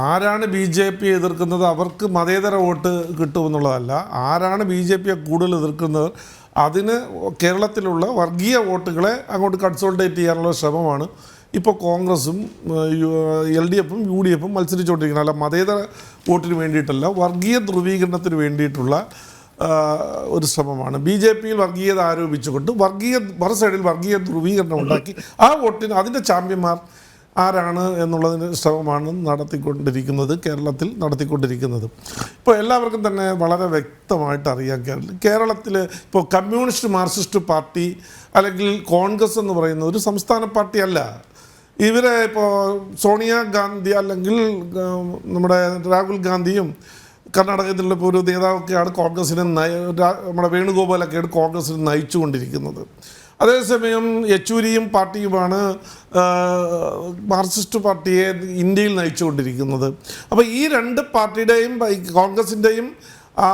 ആരാണ് B J P എതിർക്കുന്നത് അവർക്ക് മതേതര വോട്ട് കിട്ടുമെന്നുള്ളതല്ല. ആരാണ് ബി ജെ പിയെ കൂടുതൽ എതിർക്കുന്നത് അതിന് കേരളത്തിലുള്ള വർഗീയ വോട്ടുകളെ അങ്ങോട്ട് കൺസോൾട്ടേറ്റ് ചെയ്യാനുള്ള ശ്രമമാണ് ഇപ്പോൾ കോൺഗ്രസും LDFും UDFും മത്സരിച്ചുകൊണ്ടിരിക്കുന്നത്. അല്ല, മതേതര വോട്ടിന് വേണ്ടിയിട്ടല്ല, വർഗീയ ധ്രുവീകരണത്തിന് വേണ്ടിയിട്ടുള്ള ഒരു ശ്രമമാണ്. ബി ജെ പിയിൽ വർഗീയത ആരോപിച്ചുകൊണ്ട് മറു സൈഡിൽ വർഗീയ ധ്രുവീകരണം ഉണ്ടാക്കി ആ വോട്ടിന് അതിൻ്റെ ചാമ്പ്യന്മാർ ആരാണ് എന്നുള്ളതിന് ശ്രമമാണ് കേരളത്തിൽ നടത്തിക്കൊണ്ടിരിക്കുന്നത്. ഇപ്പോൾ എല്ലാവർക്കും തന്നെ വളരെ വ്യക്തമായിട്ട് അറിയാം, കേരളത്തിൽ ഇപ്പോൾ കമ്മ്യൂണിസ്റ്റ് മാർക്സിസ്റ്റ് പാർട്ടി അല്ലെങ്കിൽ കോൺഗ്രസ് എന്ന് പറയുന്ന ഒരു സംസ്ഥാന പാർട്ടിയല്ല. ഇവരെ ഇപ്പോൾ സോണിയാഗാന്ധി അല്ലെങ്കിൽ നമ്മുടെ രാഹുൽ ഗാന്ധിയും കർണാടകത്തിലുള്ള ഇപ്പോൾ ഒരു നേതാവൊക്കെയാണ് കോൺഗ്രസിനെ നമ്മുടെ വേണുഗോപാലൊക്കെയാണ് കോൺഗ്രസിനെ നയിച്ചുകൊണ്ടിരിക്കുന്നത്. അതേസമയം യെച്ചൂരിയും പാർട്ടിയുമാണ് മാർക്സിസ്റ്റ് പാർട്ടിയെ ഇന്ത്യയിൽ നയിച്ചുകൊണ്ടിരിക്കുന്നത്. അപ്പോൾ ഈ രണ്ട് പാർട്ടിയുടെയും കോൺഗ്രസിൻ്റെയും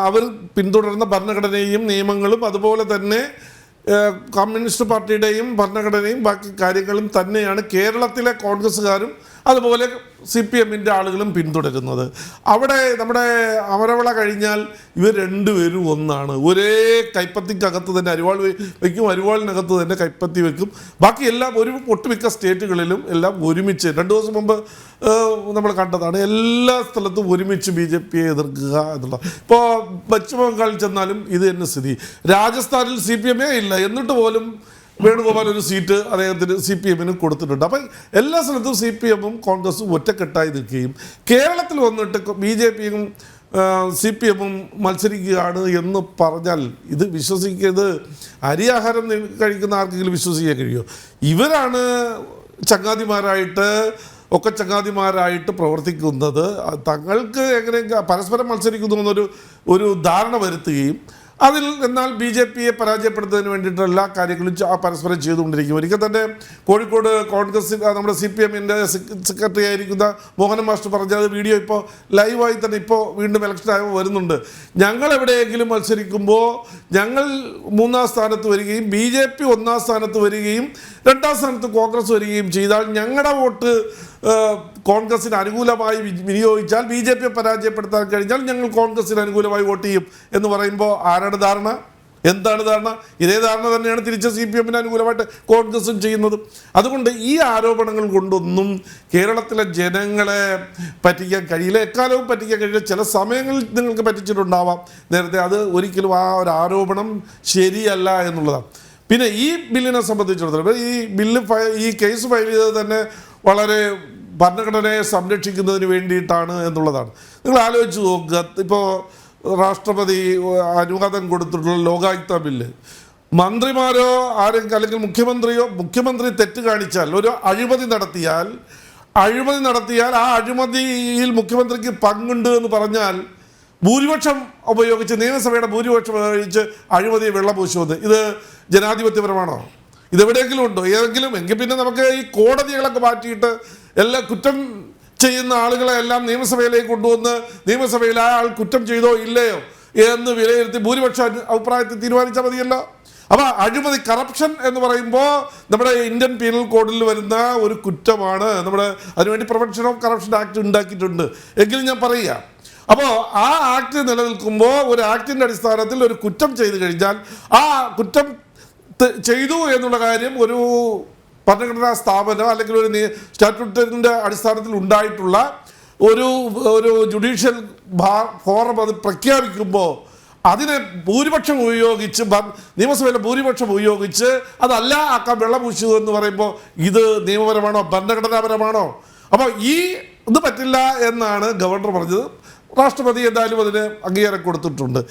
അവർ പിന്തുടരുന്ന ഭരണഘടനയും നിയമങ്ങളും അതുപോലെ തന്നെ കമ്മ്യൂണിസ്റ്റ് പാർട്ടിയുടെയും ഭരണഘടനയും ബാക്കി കാര്യങ്ങളും തന്നെയാണ് കേരളത്തിലെ കോൺഗ്രസ്സുകാരും അതുപോലെ CPMൻ്റെ ആളുകളും പിന്തുടരുന്നത്. അവിടെ നമ്മുടെ അമരവിള കഴിഞ്ഞാൽ ഇവർ രണ്ടുപേരും ഒന്നാണ്. ഒരേ കൈപ്പത്തിക്കകത്ത് തന്നെ അരിവാൾ വയ്ക്കും, അരിവാളിനകത്ത് തന്നെ കൈപ്പത്തി വയ്ക്കും. ബാക്കി എല്ലാം ഒട്ടുമിക്ക സ്റ്റേറ്റുകളിലും എല്ലാം ഒരുമിച്ച് 2 ദിവസം മുമ്പ് നമ്മൾ കണ്ടതാണ്, എല്ലാ സ്ഥലത്തും ഒരുമിച്ച് BJP എതിർക്കുക എന്നുള്ളത്. ഇപ്പോൾ പശ്ചിമ ബംഗാളിൽ ചെന്നാലും ഇത് തന്നെ സ്ഥിതി. രാജസ്ഥാനിൽ CPM ഇല്ല, എന്നിട്ട് പോലും വേണുഗോപാൽ ഒരു സീറ്റ് അദ്ദേഹത്തിന് CPMന് കൊടുത്തിട്ടുണ്ട്. അപ്പം എല്ലാ സ്ഥലത്തും CPMും കോൺഗ്രസും ഒറ്റക്കെട്ടായി നിൽക്കുകയും കേരളത്തിൽ വന്നിട്ട് BJPയും CPMും മത്സരിക്കുകയാണ് എന്ന് പറഞ്ഞാൽ ഇത് വിശ്വസിക്കുന്നത് അരിയാഹാരം കഴിക്കുന്ന ആർക്കെങ്കിലും വിശ്വസിക്കാൻ കഴിയുമോ? ഇവരാണ് ചങ്ങാതിമാരായിട്ട് പ്രവർത്തിക്കുന്നത്. തങ്ങൾക്ക് എങ്ങനെ പരസ്പരം മത്സരിക്കുന്നു എന്നൊരു ധാരണ വരുത്തുകയും എന്നാൽ BJPയെ പരാജയപ്പെടുത്തുന്നതിന് വേണ്ടിയിട്ട് എല്ലാ കാര്യങ്ങളും പരസ്പരം ചെയ്തുകൊണ്ടിരിക്കും. ഒരിക്കൽ തന്നെ കോഴിക്കോട് കോൺഗ്രസ് നമ്മുടെ CPMൻ്റെ സെക്രട്ടറി ആയിരിക്കുന്ന മോഹനൻ മാസ്റ്റർ പറഞ്ഞത് വീഡിയോ ഇപ്പോൾ ലൈവായി തന്നെ ഇപ്പോൾ വീണ്ടും ഇലക്ഷൻ ആയപ്പോൾ വരുന്നുണ്ട്. ഞങ്ങൾ എവിടെയെങ്കിലും മത്സരിക്കുമ്പോൾ ഞങ്ങൾ 3ാം സ്ഥാനത്ത് വരികയും BJP 1ാം സ്ഥാനത്ത് വരികയും 2ാം സ്ഥാനത്ത് കോൺഗ്രസ് വരികയും ചെയ്താൽ ഞങ്ങളുടെ വോട്ട് കോൺഗ്രസിന് അനുകൂലമായി വിനിയോഗിച്ചാൽ BJPയെ പരാജയപ്പെടുത്താൻ കഴിഞ്ഞാൽ ഞങ്ങൾ കോൺഗ്രസിന് അനുകൂലമായി വോട്ട് ചെയ്യും എന്ന് പറയുമ്പോൾ ആരാണ് ധാരണ? എന്താണ് ധാരണ? ഇതേ ധാരണ തന്നെയാണ് തിരിച്ച് CPMന് അനുകൂലമായിട്ട് കോൺഗ്രസും ചെയ്യുന്നത്. അതുകൊണ്ട് ഈ ആരോപണങ്ങൾ കൊണ്ടൊന്നും കേരളത്തിലെ ജനങ്ങളെ പറ്റിക്കാൻ കഴിയില്ല, എക്കാലവും പറ്റിക്കാൻ കഴിയില്ല. ചില സമയങ്ങളിൽ നിങ്ങൾക്ക് പറ്റിച്ചിട്ടുണ്ടാവാം നേരത്തെ, അത് ഒരിക്കലും ആ ഒരു ആരോപണം ശരിയല്ല എന്നുള്ളതാണ്. പിന്നെ ഈ ബില്ലിനെ സംബന്ധിച്ചിടത്തോളം ഈ കേസ് ഫയൽ ചെയ്തത് തന്നെ വളരെ ഭരണഘടനയെ സംരക്ഷിക്കുന്നതിന് വേണ്ടിയിട്ടാണ് എന്നുള്ളതാണ്. നിങ്ങൾ ആലോചിച്ച് നോക്കുക, ഇപ്പോൾ രാഷ്ട്രപതി അനുവാദം കൊടുത്തിട്ടുള്ള ലോകായുക്ത ബില്ല്, മന്ത്രിമാരോ ആരെങ്കിലും അല്ലെങ്കിൽ മുഖ്യമന്ത്രി തെറ്റ് കാണിച്ചാൽ ഒരു അഴിമതി നടത്തിയാൽ ആ അഴിമതിയിൽ മുഖ്യമന്ത്രിക്ക് പങ്കുണ്ട് എന്ന് പറഞ്ഞാൽ ഭൂരിപക്ഷം ഉപയോഗിച്ച് നിയമസഭയുടെ ഭൂരിപക്ഷം ഉപയോഗിച്ച് അഴിമതിയെ വെള്ളപൂശുന്നത് ഇത് ജനാധിപത്യപരമാണോ? ഇതെവിടെയെങ്കിലും ഉണ്ടോ? എങ്കിൽ പിന്നെ നമുക്ക് ഈ കോടതികളൊക്കെ മാറ്റിയിട്ട് എല്ലാ കുറ്റം ചെയ്യുന്ന ആളുകളെ എല്ലാം നിയമസഭയിലേക്ക് കൊണ്ടുവന്ന് നിയമസഭയിൽ ആ ആൾ കുറ്റം ചെയ്തോ ഇല്ലയോ എന്ന് വിലയിരുത്തി ഭൂരിപക്ഷ അഭിപ്രായത്തിൽ തീരുമാനിച്ചാൽ മതിയല്ലോ. അപ്പോൾ അഴിമതി കറപ്ഷൻ എന്ന് പറയുമ്പോൾ നമ്മുടെ ഇന്ത്യൻ പീനൽ കോഡിൽ വരുന്ന ഒരു കുറ്റമാണ്. അതിനുവേണ്ടി പ്രിവെൻഷൻ ഓഫ് കറപ്ഷൻ ആക്ട് ഉണ്ടാക്കിയിട്ടുണ്ട്. എങ്കിലും ഞാൻ പറയുക, അപ്പോൾ ആ ആക്ട് നിലനിൽക്കുമ്പോൾ ഒരു ആക്ടിൻ്റെ അടിസ്ഥാനത്തിൽ ഒരു കുറ്റം ചെയ്തു കഴിഞ്ഞാൽ ആ കുറ്റം ചെയ്തു എന്നുള്ള കാര്യം ഒരു ഭരണഘടനാ സ്ഥാപനം അല്ലെങ്കിൽ ഒരു സ്റ്റാറ്റ്യൂട്ടറിൻ്റെ അടിസ്ഥാനത്തിൽ ഉണ്ടായിട്ടുള്ള ഒരു ജുഡീഷ്യൽ ഫോറം അത് പ്രഖ്യാപിക്കുമ്പോൾ അതിനെ ഭൂരിപക്ഷം ഉപയോഗിച്ച് നിയമസഭയിലെ ഭൂരിപക്ഷം ഉപയോഗിച്ച് അതല്ല ആക്കാൻ വെള്ളപൂശു എന്ന് പറയുമ്പോൾ ഇത് നിയമപരമാണോ ഭരണഘടനാപരമാണോ? അപ്പോൾ ഇത് പറ്റില്ല എന്നാണ് ഗവർണർ പറഞ്ഞത്. രാഷ്ട്രപതി എന്തായാലും അതിന് അംഗീകാരം കൊടുത്തിട്ടുണ്ട്.